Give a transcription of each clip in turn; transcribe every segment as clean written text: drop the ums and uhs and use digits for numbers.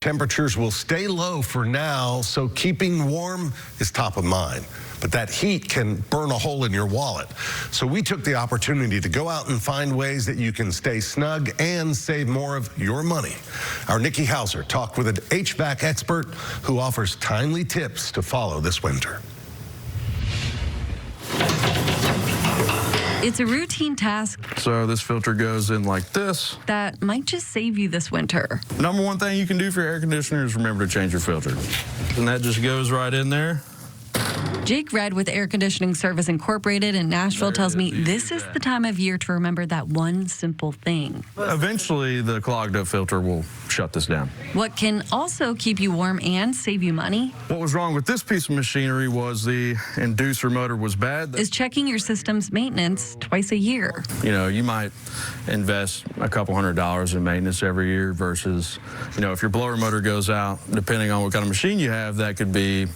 Temperatures will stay low for now, so keeping warm is top of mind. But that heat can burn a hole in your wallet. So we took the opportunity to go out and find ways that you can stay snug and save more of your money. Our Nikki Hauser talked with an HVAC expert who offers timely tips to follow this winter. It's a routine task. So this filter goes in like this. That might just save you this winter. Number one thing you can do for your air conditioner is remember to change your filter. And that just goes right in there. Jake Red with Air Conditioning Service Incorporated in Nashville tells me this is the time of year to remember that one simple thing. Eventually, the clogged up filter will shut this down. What can also keep you warm and save you money? What was wrong with this piece of machinery was the inducer motor was bad. Is checking your system's maintenance twice a year. You know, you might invest a couple $100s in maintenance every year versus, you know, if your blower motor goes out, depending on what kind of machine you have, that could be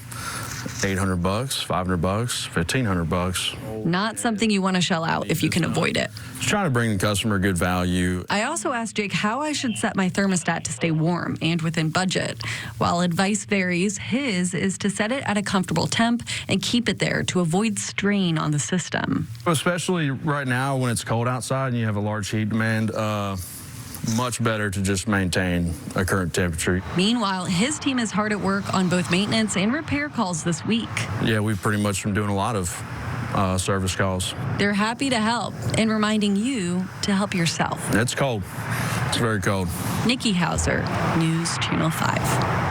$800, $500, $1,500. Not something you want to shell out if you can avoid it. Just trying to bring the customer good value. I also asked Jake how I should set my thermostat to stay warm and within budget. While advice varies, his is to set it at a comfortable temp and keep it there to avoid strain on the system. Especially right now when it's cold outside and you have a large heat demand, much better to just maintain a current temperature. Meanwhile, his team is hard at work on both maintenance and repair calls this week. Yeah, we've pretty much been doing a lot of service calls. They're happy to help and reminding you to help yourself. It's cold. It's very cold. Nikki Hauser, News Channel 5.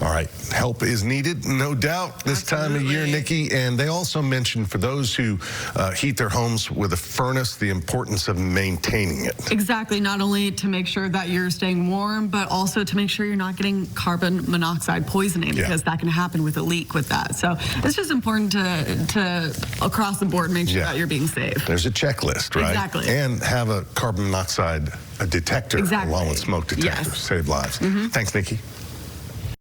All right, help is needed, no doubt, this time of year, Nikki. And they also mentioned for those who heat their homes with a furnace, the importance of maintaining it. Exactly, not only to make sure that you're staying warm, but also to make sure you're not getting carbon monoxide poisoning, because that can happen with a leak with that. So it's just important to across the board, make sure that you're being safe. There's a checklist, right? Exactly. And have a carbon monoxide detector along with smoke detectors. Save lives. Thanks, Nikki.